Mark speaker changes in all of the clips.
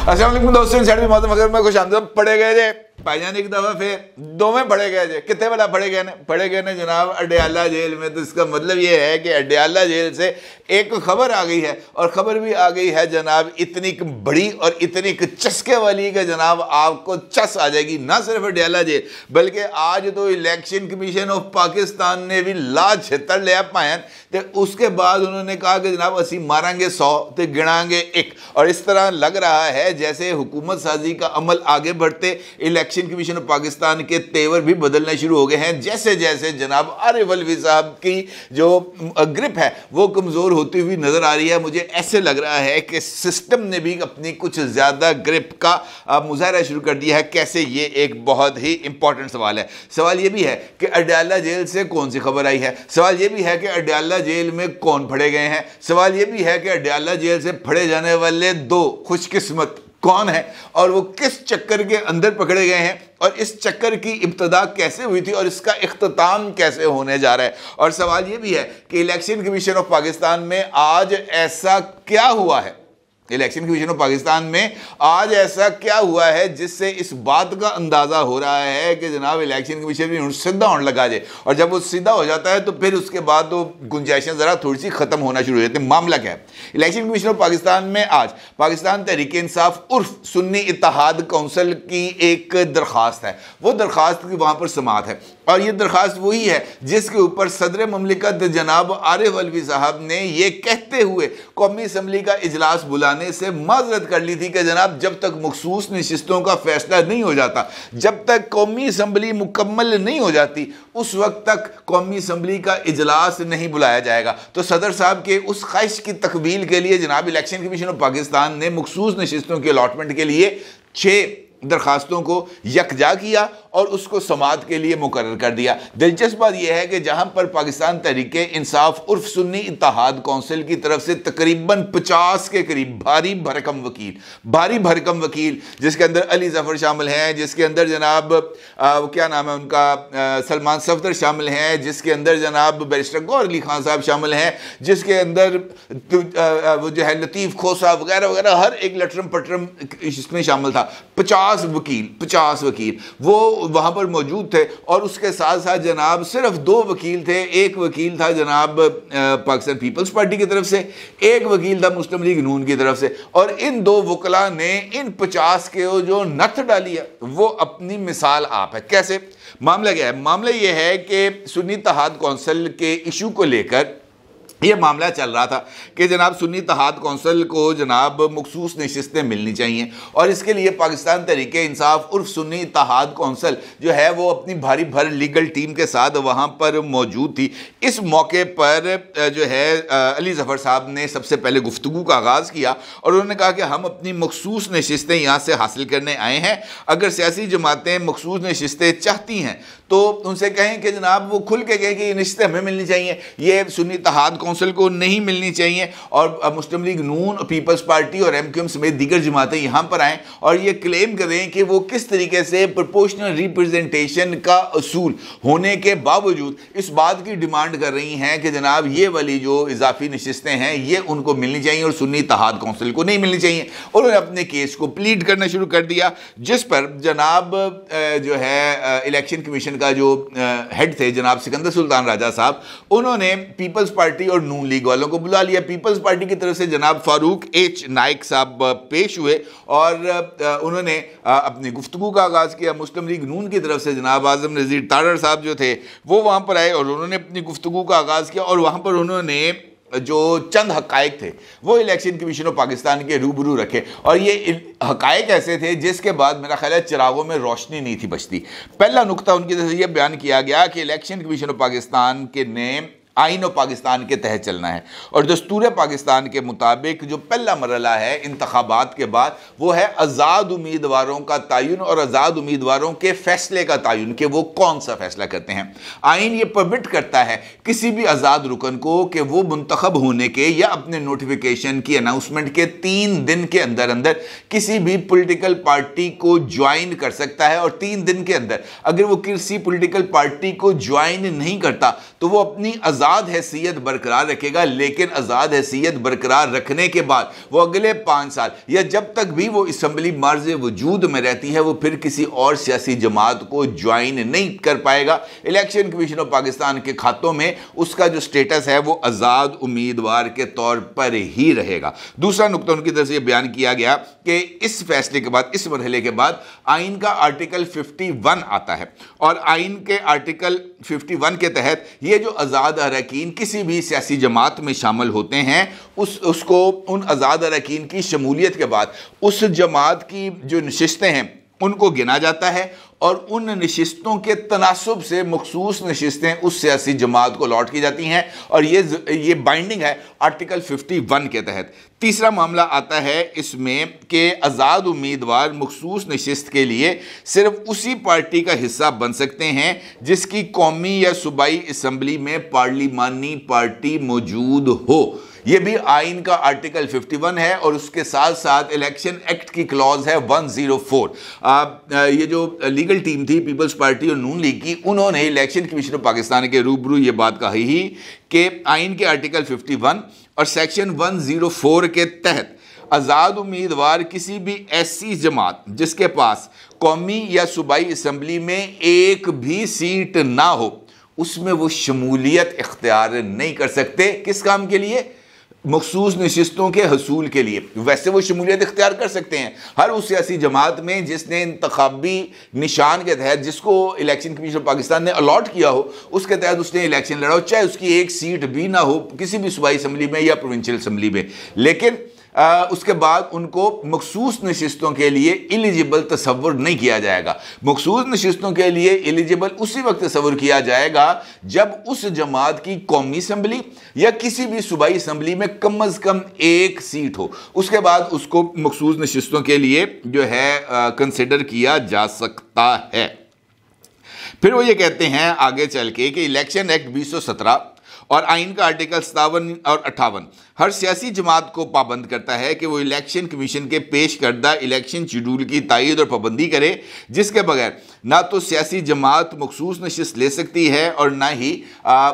Speaker 1: अस्सलाम वालेकुम दोस्तों, में मौसम अगर मैं खुश आमद पड़े गए थे भाईजान एक दफा फिर दो में पड़े गए थे। कितने वाला पड़े गए ने जनाब अडयाला जेल में। तो इसका मतलब ये है कि अडयाला जेल से एक खबर आ गई है, और खबर भी आ गई है जनाब इतनी बड़ी और इतनी चस्के वाली कि जनाब आपको चस आ जाएगी। ना सिर्फ अडयाला जेल बल्कि आज तो इलेक्शन कमीशन ऑफ पाकिस्तान ने भी लाज छितर लिया पायन। तो उसके बाद उन्होंने कहा कि जनाब असी मारेंगे 100 तो गिनाएंगे 1। और इस तरह लग रहा है जैसे हुकूमत साजी का अमल आगे बढ़ते इलेक्शन कमीशन ऑफ पाकिस्तान के तेवर भी बदलने शुरू हो गए हैं। जैसे जैसे जनाब आरिफ अलवी साहब की जो ग्रिप है वो कमज़ोर होती हुई नज़र आ रही है, मुझे ऐसे लग रहा है कि सिस्टम ने भी अपनी कुछ ज़्यादा ग्रिप का मुजाहरा शुरू कर दिया है। कैसे, ये एक बहुत ही इंपॉर्टेंट सवाल है। सवाल ये भी है कि अडयाला जेल से कौन सी खबर आई है। सवाल ये भी है कि अडयाला जेल में कौन फड़े गए हैं। सवाल ये भी है कि अडयाला जेल से फड़े जाने वाले 2 खुशकिस्मत कौन है और वो किस चक्कर के अंदर पकड़े गए हैं, और इस चक्कर की इब्तदा कैसे हुई थी और इसका इख्तिताम कैसे होने जा रहा है। और सवाल ये भी है कि इलेक्शन कमीशन ऑफ पाकिस्तान में आज ऐसा क्या हुआ है, इलेक्शन कमीशन ऑफ पाकिस्तान में आज ऐसा क्या हुआ है जिससे इस बात का अंदाजा हो रहा है कि जनाब इलेक्शन कमीशन भी सीधा होने लगा जाए। और जब वो सीधा हो जाता है तो फिर उसके बाद तो गुंजाइशें ज़रा थोड़ी सी ख़त्म होना शुरू हो जाती है। मामला क्या है, इलेक्शन कमीशन ऑफ पाकिस्तान में आज पाकिस्तान तहरीक इंसाफ उर्फ सुन्नी इत्तेहाद कौंसिल की एक दरख्वास्त है। वो दरख्वास्त की वहाँ पर समात है, और ये दरख्वास्त वही है जिसके ऊपर सदर ममलिकत जनाब आरिफ अलवी साहब ने ये कहते हुए कौमी असम्बली का इजलास बुलाने से माजरत कर ली थी कि जनाब जब तक मखसूस नशिस्तों का फैसला नहीं हो जाता, जब तक कौमी असम्बली मुकम्मल नहीं हो जाती, उस वक्त तक कौमी असम्बली का इजलास नहीं बुलाया जाएगा। तो सदर साहब के उस ख्वाहिश की तकमील के लिए जनाब इलेक्शन कमीशन ऑफ पाकिस्तान ने मखसूस नशिस्तों के अलॉटमेंट के लिए 6 दरखास्तों को यकजा किया और उसको समात के लिए मुकर्रर कर दिया। दिलचस्प बात यह है कि जहां पर पाकिस्तान तहरीक इंसाफ उर्फ सुन्नी इत्तेहाद कौंसिल की तरफ से तकरीबन 50 के करीब भारी भरकम वकील जिसके अंदर अली जफर शामिल हैं, जिसके अंदर जनाब क्या नाम है उनका, सलमान सफदर शामिल हैं, जिसके अंदर जनाब बैरिस्टर गौहर अली खान साहब शामिल हैं, जिसके अंदर वो जो है लतीफ़ खोसा वगैरह वगैरह हर एक लटरम पटरम इसमें शामिल था। 50 वकील वो वहां पर मौजूद थे। और उसके साथ साथ जनाब सिर्फ 2 वकील थे। एक वकील था जनाब पाकिस्तान पीपल्स पार्टी की तरफ से, एक वकील था मुस्लिम लीग नून की तरफ से। और इन 2 वकला ने इन 50 के जो नथ डाली है वो अपनी मिसाल आप है। कैसे, मामला क्या है, मामला ये है कि सुन्नी इत्तेहाद कौंसिल के इशू को लेकर ये मामला चल रहा था कि जनाब सुन्नी इत्तेहाद कौंसिल को जनाब मखसूस नशिस्तें मिलनी चाहिए, और इसके लिए पाकिस्तान तहरीक इंसाफ उर्फ सुन्नी इत्तेहाद कौंसिल जो है वो अपनी भारी भर लीगल टीम के साथ वहाँ पर मौजूद थी। इस मौके पर जो है अली जफर साहब ने सबसे पहले गुफ्तगू का आगाज़ किया और उन्होंने कहा कि हम अपनी मखसूस नशिस्तें यहाँ से हासिल करने आए हैं। अगर सियासी जमातें मखसूस नशिस्तें चाहती हैं तो उनसे कहें कि जनाब वो खुल के कहें कि ये नशिस्तें हमें मिलनी चाहिए, ये सुन्नी इत्तेहाद कौंसिल को नहीं मिलनी चाहिए। और मुस्लिम लीग नून, पीपल्स पार्टी और MQM समेत दीगर जमातें यहाँ पर आएँ और ये क्लेम करें कि वो किस तरीके से प्रोपोर्शनल रिप्रेजेंटेशन का असूल होने के बावजूद इस बात की डिमांड कर रही हैं कि जनाब ये वाली जो इजाफी नशिस्तें हैं ये उनको मिलनी चाहिए और सुन्नी इत्तेहाद कौंसिल को नहीं मिलनी चाहिए। उन्होंने अपने केस को प्लीड करना शुरू कर दिया, जिस पर जनाब जो है इलेक्शन कमीशन का जो हेड थे जनाब सिकंदर सुल्तान राजा साहब, उन्होंने पीपल्स पार्टी और नून लीग वालों को बुला लिया। पीपल्स पार्टी की तरफ से जनाब फारूक H नाइक साहब पेश हुए और उन्होंने अपनी गुफ्तगू का आगाज़ किया। मुस्लिम लीग नून की तरफ से जनाब आज़म नज़ीर तारड़ साहब जो थे वो वहाँ पर आए और उन्होंने अपनी गुफ्तगू का आगाज़ किया, और वहाँ पर उन्होंने जो चंद हक़ाइक़ थे वो इलेक्शन कमीशन ऑफ पाकिस्तान के रूबरू रखे। और ये हक़ाइक़ ऐसे थे जिसके बाद मेरा ख्याल है चिरागों में रोशनी नहीं थी बचती। पहला नुक्ता उनकी तरफ से यह बयान किया गया कि इलेक्शन कमीशन ऑफ पाकिस्तान के ने आइन और पाकिस्तान के तहत चलना है, और दस्तूर पाकिस्तान के मुताबिक जो पहला मरला है इंतखाबात के बाद वो है आज़ाद उम्मीदवारों का तयन और आज़ाद उम्मीदवारों के फैसले का तयन कि वो कौन सा फैसला करते हैं। आइन ये परमिट करता है किसी भी आज़ाद रुकन को कि वो मुंतखब होने के या अपने नोटिफिकेशन की अनाउंसमेंट के 3 दिन के अंदर अंदर किसी भी पोलिटिकल पार्टी को ज्वाइन कर सकता है, और 3 दिन के अंदर अगर वो किसी पोलिटिकल पार्टी को ज्वाइन नहीं करता तो वो अपनी आज़ाद हैसियत बरकरार रखेगा, लेकिन आज़ाद हैसियत बरकरार रखने के बाद वो अगले 5 साल या जब तक भी वो असम्बली मार्ज़ वजूद में रहती है वो फिर किसी और सियासी जमात को ज्वाइन नहीं कर पाएगा। इलेक्शन कमीशन ऑफ पाकिस्तान के खातों में उसका जो स्टेटस है वो आज़ाद उम्मीदवार के तौर पर ही रहेगा। दूसरा नुकता उनकी तरफ से यह बयान किया गया कि इस फैसले के बाद, इस मरहले के बाद आइन का आर्टिकल 51 आता है और आइन के आर्टिकल 51 के तहत ये जो आज़ाद अरकान किसी भी सियासी जमात में शामिल होते हैं उसको उन आज़ाद अरकान की शमूलियत के बाद उस जमात की जो नशिस्तें हैं उनको गिना जाता है और उन नशिस्तों के तनासुब से मखसूस नशिस्तें उस सियासी जमात को लौट की जाती हैं और ये बाइंडिंग है आर्टिकल 51 के तहत। तीसरा मामला आता है इसमें कि आज़ाद उम्मीदवार मखसूस नशिस्त के लिए सिर्फ उसी पार्टी का हिस्सा बन सकते हैं जिसकी कौमी या सूबाई असम्बली में पार्लिमानी पार्टी मौजूद हो। ये भी आइन का आर्टिकल 51 है और उसके साथ साथ इलेक्शन एक्ट की क्लॉज है 104। ये जो लीगल टीम थी पीपल्स पार्टी और नून लीग की, उन्होंने इलेक्शन कमीशन ऑफ पाकिस्तान के रूबरू ये बात कही ही कि आइन के आर्टिकल 51 और सेक्शन 104 के तहत आज़ाद उम्मीदवार किसी भी ऐसी जमात जिसके पास कौमी या सूबाई असम्बली में एक भी सीट ना हो उसमें वो शमूलियत इख्तियार नहीं कर सकते। किस काम के लिए? मखसूस नशिस्तों के हसूल के लिए। वैसे वो शमूलियत इख्तियार कर सकते हैं हर उस सियासी जमात में जिसने इंतखाबी निशान के तहत, जिसको इलेक्शन कमीशन ऑफ पाकिस्तान ने अलॉट किया हो, उसके तहत उसने इलेक्शन लड़ा हो, चाहे उसकी एक सीट भी ना हो किसी भी सूबाई असम्बली में या प्रोविंशियल असम्बली में। लेकिन उसके बाद उनको मखसूस नशिस्तों के लिए एलिजिबल तस्वुर नहीं किया जाएगा। मखसूस नशिस्तों के लिए एलिजिबल उसी वक्त तस्वुर किया जाएगा जब उस जमात की कौमी असम्बली या किसी भी सूबाई असम्बली में कम अज़ कम एक सीट हो, उसके बाद उसको मखसूस नशिस्तों के लिए जो है कंसिडर किया जा सकता है। फिर वो ये कहते हैं आगे चल के कि इलेक्शन एक्ट 2017 और आइन का आर्टिकल 57 और 58 हर सियासी जमात को पाबंद करता है कि वो इलेक्शन कमीशन के पेश करदा इलेक्शन शेड्यूल की तायीद और पाबंदी करे, जिसके बगैर ना तो सियासी जमात मखसूस नशिस्त ले सकती है और ना ही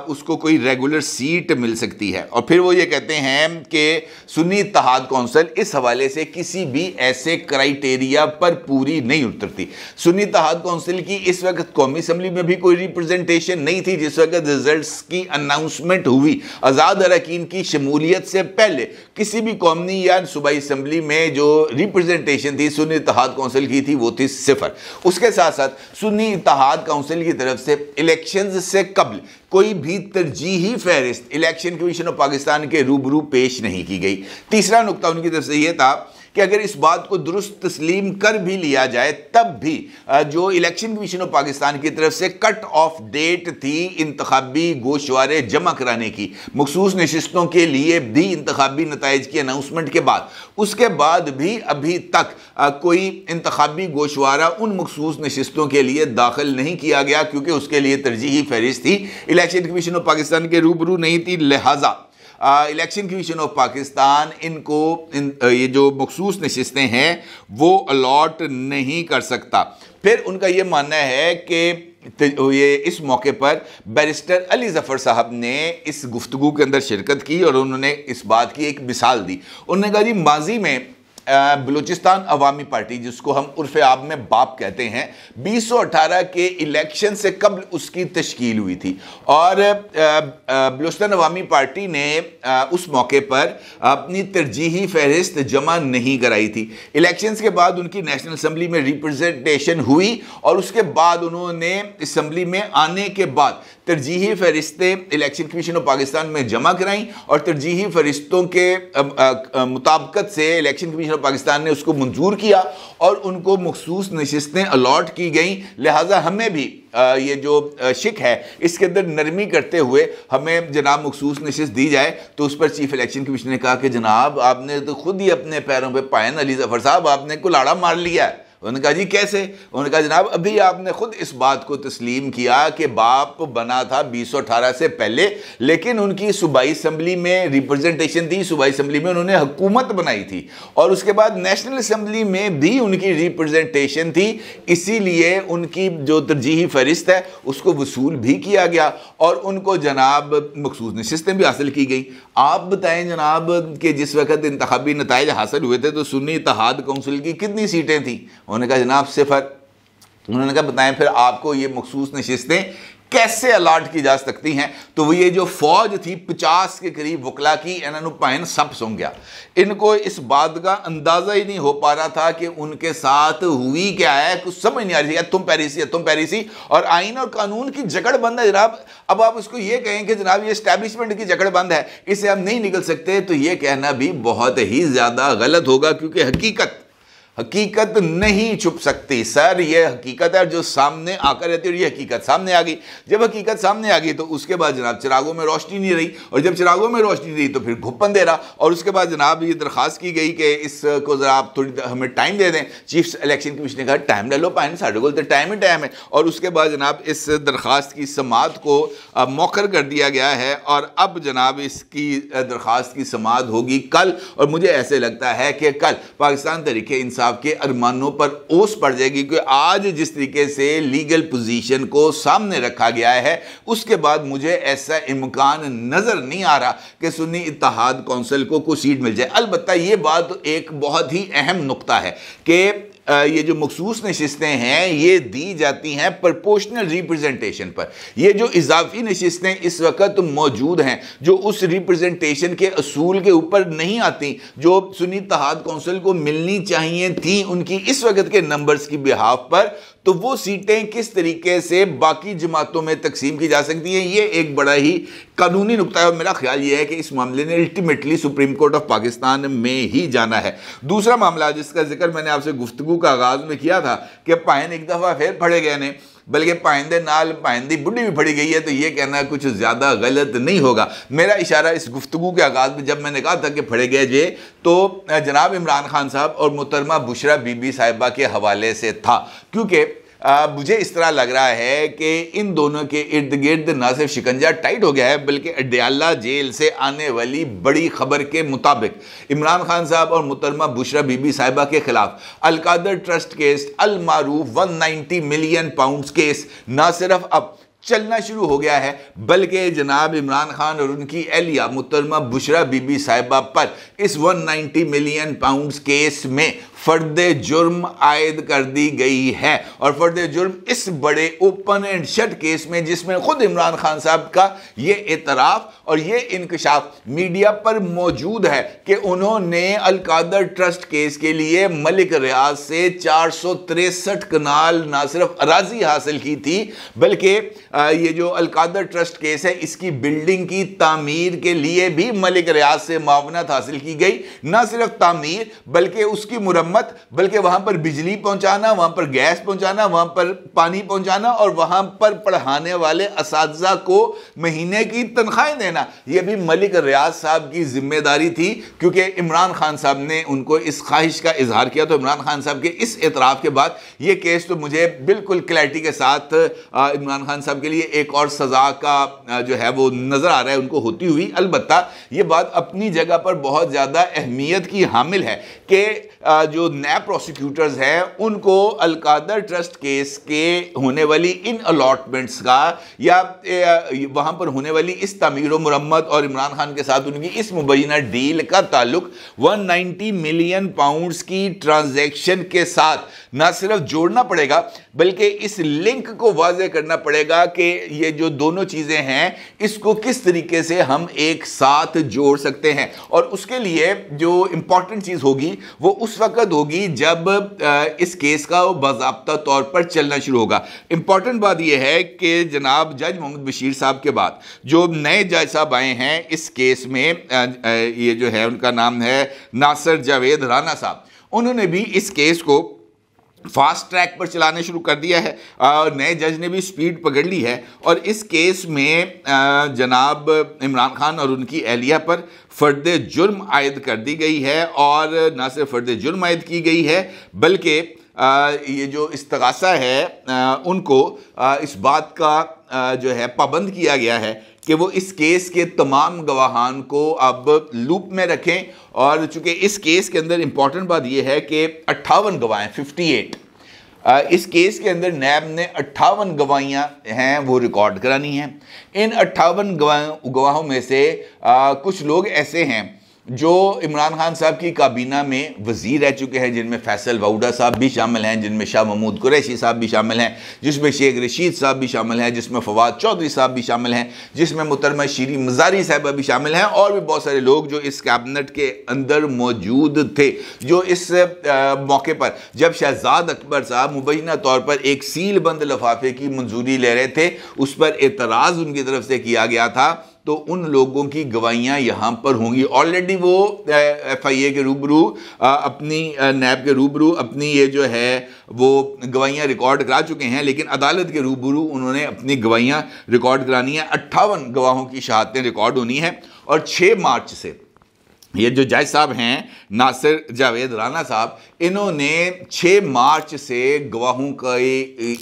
Speaker 1: उसको कोई रेगुलर सीट मिल सकती है। और फिर वो ये कहते हैं कि सुन्नी इत्तेहाद कौंसिल इस हवाले से किसी भी ऐसे क्राइटेरिया पर पूरी नहीं उतरती। सुन्नी इत्तेहाद कौंसिल की इस वक्त कौमी असम्बली में भी कोई रिप्रेजेंटेशन नहीं थी जिस वक्त रिजल्ट्स की अनाउंसमेंट हुई। आज़ाद अरकान की शमूलियत से पहले किसी भी कौमी या सूबाई असम्बली में जो रिप्रेजेंटेशन थी सुन्नी इत्तेहाद कौंसिल की थी वो थी 0। उसके साथ साथ सुन्नी इत्तेहाद काउंसिल की तरफ से इलेक्शंस से कबल कोई भी तरजीही फहरिस्त इलेक्शन कमीशन ऑफ पाकिस्तान के रूबरू पेश नहीं की गई। तीसरा नुकता उनकी तरफ से यह था कि अगर इस बात को दुरुस्त तस्लीम कर भी लिया जाए तब भी जो इलेक्शन कमीशन ऑफ पाकिस्तान की तरफ से कट ऑफ डेट थी इंतखाबी गोशवारे जमा कराने की, मखसूस नशिस्तों के लिए भी इंतखाबी नताइज की अनाउंसमेंट के बाद, उसके बाद भी अभी तक कोई इंतखाबी गोशवारा उन मखसूस नशिस्तों के लिए दाखिल नहीं किया गया क्योंकि उसके लिए तरजीही फहरिस्त थी इलेक्शन कमीशन ऑफ पाकिस्तान के रूबरू नहीं थी। लिहाजा इलेक्शन कमीशन ऑफ पाकिस्तान इनको ये जो मखसूस नशिस्तें हैं वो अलॉट नहीं कर सकता। फिर उनका ये मानना है कि ये इस मौके पर बैरिस्टर अली ज़फ़र साहब ने इस गुफ्तगू के अंदर शिरकत की और उन्होंने इस बात की एक मिसाल दी। उन्होंने कहा जी माजी में बलूचिस्तान अवामी पार्टी जिसको हम उर्फ़ आब में बाप कहते हैं 2018 के इलेक्शन से कबल उसकी तश्कील हुई थी और बलूचिस्तान अवामी पार्टी ने उस मौके पर अपनी तरजीही फहरिस्त जमा नहीं कराई थी। इलेक्शंस के बाद उनकी नेशनल असम्बली में रिप्रेजेंटेशन हुई और उसके बाद उन्होंने असम्बली में आने के बाद तरजीही फहरिस्तें इलेक्शन कमीशन ऑफ पाकिस्तान में जमा कराई और तरजीही फहरिस्तों के मुताबिकत से इलेक्शन कमीशन ऑफ पाकिस्तान ने उसको मंजूर किया और उनको मखसूस नशिस्तें अलॉट की गई। लिहाजा हमें भी ये जो शिक है इसके अंदर नरमी करते हुए हमें जनाब मखसूस नशिस्त दी जाए। तो उस पर चीफ इलेक्शन कमीशन ने कहा कि जनाब आपने तो खुद ही अपने पैरों पर पायन अली ज़फ़र साहब आपने कुल्हाड़ा मार लिया है। उन्होंने कहा जी कैसे? उन्होंने कहा जनाब अभी आपने खुद इस बात को तस्लीम किया कि बाप बना था 2018 से पहले, लेकिन उनकी सूबाई असम्बली में रिप्रेजेंटेशन थी, सूबाई असम्बली में उन्होंने हुकूमत बनाई थी और उसके बाद नेशनल असम्बली में भी उनकी रिप्रेजेंटेशन थी, इसीलिए उनकी जो तरजीही फहरिस्त है उसको वसूल भी किया गया और उनको जनाब मखसूस नशिस्तें भी हासिल की गई। आप बताएं जनाब कि जिस वक्त इंतखाबी नताइज हासिल हुए थे तो सुन्नी इत्तेहाद कौंसिल की कितनी सीटें थी? उन्होंने कहा जनाब 0। उन्होंने कहा बताएं फिर आपको ये मखसूस नशिस्तें कैसे अलाट की जा सकती हैं? तो वो ये जो फौज थी 50 के करीब वकला की, इन्होंने पाइन सब सुन गया। इनको इस बात का अंदाजा ही नहीं हो पा रहा था कि उनके साथ हुई क्या है, कुछ समझ नहीं आ रही है। तुम पैरिसी और आइन और कानून की जकड़ बंद है जनाब। अब आप उसको ये कहें कि जनाब ये एस्टैब्लिशमेंट की जकड़ बंद है, इससे हम नहीं निकल सकते, तो ये कहना भी बहुत ही ज्यादा गलत होगा, क्योंकि हकीकत नहीं छुप सकती सर। ये हकीकत है जो सामने आकर रहती है और ये हकीकत सामने आ गई। जब हकीकत सामने आ गई तो उसके बाद जनाब चिरागों में रोशनी नहीं रही, और जब चिरागों में रोशनी रही तो फिर घुप्पन अंधेरा। और उसके बाद जनाब ये दरख्वास्त की गई कि इसको जरा आप थोड़ी हमें टाइम दे दें। चीफ इलेक्शन कमीशन ने कहा टाइम ले लो पाइन, साढ़े को तो टाइम ही टाइम है। और उसके बाद जनाब इस दरख्वास्त की समाअत को मौखर कर दिया गया है और अब जनाब इसकी दरख्वास्त की समाअत होगी कल। और मुझे ऐसे लगता है कि कल पाकिस्तान तहरीक इंसाफ के अरमानों पर ओस पड़ जाएगी, क्योंकि आज जिस तरीके से लीगल पोजीशन को सामने रखा गया है उसके बाद मुझे ऐसा इम्कान नजर नहीं आ रहा कि सुन्नी इत्तेहाद कौंसिल को कोई सीट मिल जाए। अलबत्ता ये बात एक बहुत ही अहम नुक्ता है कि ये जो मखसूस नशिस्तें हैं ये दी जाती हैं प्रोपोर्शनल रिप्रेजेंटेशन पर। ये जो इजाफी नशिस्तें इस वक्त मौजूद हैं जो उस रिप्रेजेंटेशन के असूल के ऊपर नहीं आती, जो सुन्नी इत्तेहाद कौंसिल को मिलनी चाहिए थी उनकी इस वक्त के नंबर्स की बिहाफ पर, तो वो सीटें किस तरीके से बाकी जमातों में तकसीम की जा सकती हैं, ये एक बड़ा ही कानूनी नुक्ता है। और मेरा ख्याल ये है कि इस मामले ने ultimately supreme court of Pakistan में ही जाना है। दूसरा मामला जिसका जिक्र मैंने आपसे गुफ्तगू का आगाज में किया था कि पाइन एक दफ़ा फिर फड़े गए ने, बल्कि पाइंदे नाल पाइंदी बुढ़ी भी फड़ी गई है, तो ये कहना कुछ ज़्यादा गलत नहीं होगा। मेरा इशारा इस गुफ्तगू के आगाज़ में जब मैंने कहा था कि फड़े गए जे, तो जनाब इमरान खान साहब और मुहतरमा बुशरा बीबी साहिबा के हवाले से था, क्योंकि मुझे इस तरह लग रहा है कि इन दोनों के इर्द गिर्द ना सिर्फ शिकंजा टाइट हो गया है, बल्कि अडयाला जेल से आने वाली बड़ी खबर के मुताबिक इमरान खान साहब और मुहतरमा बुशरा बीबी साहिबा के खिलाफ अलकादर ट्रस्ट केस, अल मारूफ 190 मिलियन पाउंड केस ना सिर्फ अब चलना शुरू हो गया है, बल्कि जनाब इमरान खान और उनकी एहलिया मुहतरमा बुशरा बीबी साहिबा पर इस 190 मिलियन पाउंड केस में फर्द जुर्म आयद कर दी गई है। और फर्द जुर्म इस बड़े ओपन एंड शट केस में, जिसमें खुद इमरान खान साहब का ये एतराफ़ और ये इंकशाफ मीडिया पर मौजूद है कि उन्होंने अलकादर ट्रस्ट केस के लिए मलिक रियाज से 463 कनाल ना सिर्फ अराजी हासिल की थी, बल्कि ये जो अलकादर ट्रस्ट केस है इसकी बिल्डिंग की तामीर के लिए भी मलिक रियाज से मावनत हासिल की गई। ना सिर्फ तामीर बल्कि उसकी मुरम्मत, बल्कि वहां पर बिजली पहुंचाना, वहां पर गैस पहुंचाना, वहां पर पानी पहुंचाना और वहां पर पढ़ाने वाले असातिज़ा को महीने की तनख्वाहें देना, यह भी मलिक रियाज साहब की जिम्मेदारी थी, क्योंकि इमरान खान साहब ने उनको इस ख्वाहिश का इजहार किया। तो इमरान खान साहब के इस एतराफ़ के बाद यह केस तो मुझे बिल्कुल क्लैरिटी के साथ इमरान खान साहब के लिए एक और सजा का जो है वो नजर आ रहा है उनको होती हुई। अलबत्ता ये बात अपनी जगह पर बहुत ज्यादा अहमियत की हामिल है कि जो नए प्रोसिक्यूटर्स हैं उनको अलकादर ट्रस्ट केस के होने वाली इन अलॉटमेंट्स का या वहां पर होने वाली इस तमीर व मुरम्मत और इमरान खान के साथ उनकी इस मुबैना डील का ताल्लुक 190 मिलियन पाउंड्स की ट्रांजैक्शन के साथ ना सिर्फ जोड़ना पड़ेगा, बल्कि इस लिंक को वाज़ेह करना पड़ेगा कि ये जो दोनों चीज़ें हैं इसको किस तरीके से हम एक साथ जोड़ सकते हैं। और उसके लिए जो इंपॉर्टेंट चीज़ होगी वो उस वक्त होगी जब इस केस का बाज़ाब्ता तौर पर चलना शुरू होगा। इंपॉर्टेंट बात यह है कि जनाब जज मोहम्मद बशीर साहब के बाद जो नए जज साहब आए हैं इस केस में, ये जो है उनका नाम है नासिर जावेद राना साहब, उन्होंने भी इस केस को फास्ट ट्रैक पर चलाने शुरू कर दिया है और नए जज ने भी स्पीड पकड़ ली है। और इस केस में जनाब इमरान खान और उनकी एहलिया पर फर्द जुर्म आयद कर दी गई है, और ना सिर्फ फर्द जुर्म आयद की गई है बल्कि ये जो इस्तगासा है उनको इस बात का जो है पाबंद किया गया है कि वो इस केस के तमाम गवाहान को अब लूप में रखें। और चूंकि इस केस के अंदर इंपॉर्टेंट बात यह है कि 58 गवाहें 58 इस केस के अंदर नैब ने 58 गवाहियाँ हैं वो रिकॉर्ड करानी हैं। इन 58 गवाहों में से कुछ लोग ऐसे हैं जो इमरान खान साहब की काबीना में वज़ीर रह चुके हैं, जिनमें फैसल वाउडा साहब भी शामिल हैं, जिनमें शाह महमूद कुरैशी साहब भी शामिल हैं, जिसमें शेख रशीद साहब भी शामिल हैं, जिसमें फवाद चौधरी साहब भी शामिल हैं, जिसमें मुहतरमा शीरी मज़ारी साहबा भी शामिल हैं, और भी बहुत सारे लोग जो इस कैबिनेट के अंदर मौजूद थे, जो इस मौके पर जब शहजाद अकबर साहब मुबैना तौर पर एक सील बंद लिफाफे की मंजूरी ले रहे थे, उस पर एतराज़ उनकी तरफ से किया गया था, तो उन लोगों की गवाहियाँ यहाँ पर होंगी। ऑलरेडी वो FIA के रूबरू अपनी नैब के रूबरू अपनी ये जो है वो गवाहियाँ रिकॉर्ड करा चुके हैं, लेकिन अदालत के रूबरू उन्होंने अपनी गवाहियाँ रिकॉर्ड करानी है। 58 गवाहों की शहादतें रिकॉर्ड होनी है। और 6 मार्च से ये जो जज साहब हैं नासिर जावेद राना साहब, इन्होंने 6 मार्च से गवाहों का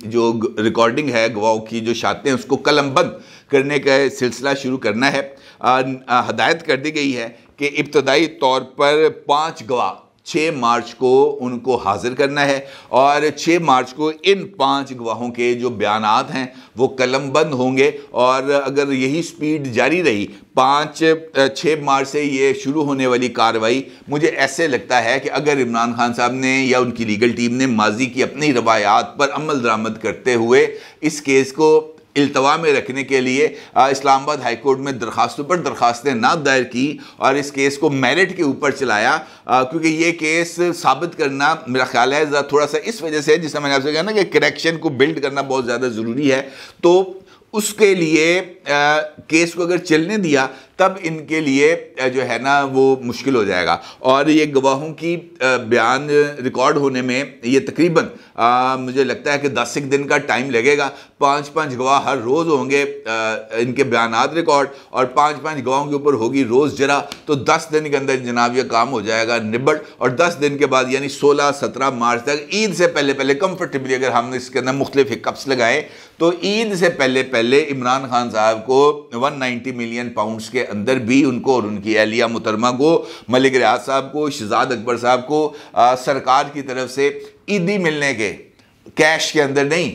Speaker 1: जो रिकॉर्डिंग है, गवाहों की जो शहादतें उसको कलमबंद करने का सिलसिला शुरू करना है। हदायत कर दी गई है कि इब्तदाई तौर पर 5 गवाह 6 मार्च को उनको हाजिर करना है, और 6 मार्च को इन 5 गवाहों के जो बयानात हैं वो कलमबंद होंगे। और अगर यही स्पीड जारी रही 6 मार्च से ये शुरू होने वाली कार्रवाई, मुझे ऐसे लगता है कि अगर इमरान खान साहब ने या उनकी लीगल टीम ने माजी की अपनी रवायात पर अमल दरामद करते हुए इस केस को इल्तवा में रखने के लिए इस्लामाबाद हाई कोर्ट में दरखास्तों पर दरखास्तें ना दायर की और इस केस को मेरिट के ऊपर चलाया, क्योंकि ये केस साबित करना मेरा ख्याल है थोड़ा सा इस वजह से, जिससे मैंने आपसे कहा ना कि करेक्शन को बिल्ड करना बहुत ज़्यादा ज़रूरी है, तो उसके लिए केस को अगर चलने दिया तब इनके लिए जो है ना वो मुश्किल हो जाएगा। और ये गवाहों की बयान रिकॉर्ड होने में ये तकरीबन मुझे लगता है कि 10 दिन का टाइम लगेगा। 5-5 गवाह हर रोज़ होंगे इनके बयानात रिकॉर्ड, और 5-5 गवाहों के ऊपर होगी रोज़ जरा, तो 10 दिन के अंदर जनाब ये काम हो जाएगा निबड़। और 10 दिन के बाद यानी 16-17 मार्च तक, ईद से पहले पहले कंफर्टेबली अगर हम इसके अंदर मुख्तलिफ हिकअप्स लगाएं, तो ईद से पहले पहले इमरान खान साहब को 190 मिलियन पाउंड्स के अंदर भी उनको और उनकी अहलिया मुहतरमा को, मलिक रियाज साहब को, शहजाद अकबर साहब को सरकार की तरफ से ईदी मिलने के, कैश के अंदर नहीं,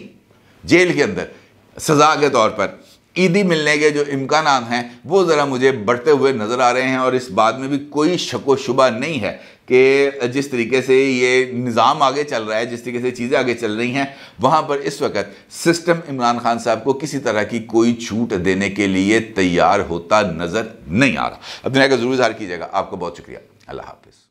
Speaker 1: जेल के अंदर सज़ा के तौर पर ईदी मिलने के जो इम्कानात हैं वो ज़रा मुझे बढ़ते हुए नज़र आ रहे हैं। और इस बात में भी कोई शक व शुबा नहीं है कि जिस तरीके से ये निज़ाम आगे चल रहा है, जिस तरीके से चीज़ें आगे चल रही हैं, वहाँ पर इस वक्त सिस्टम इमरान खान साहब को किसी तरह की कोई छूट देने के लिए तैयार होता नज़र नहीं आ रहा। अब दुनिया का ज़रूर इज़हार कीजिएगा। आपको बहुत शुक्रिया। अल्लाह हाफ़िज़।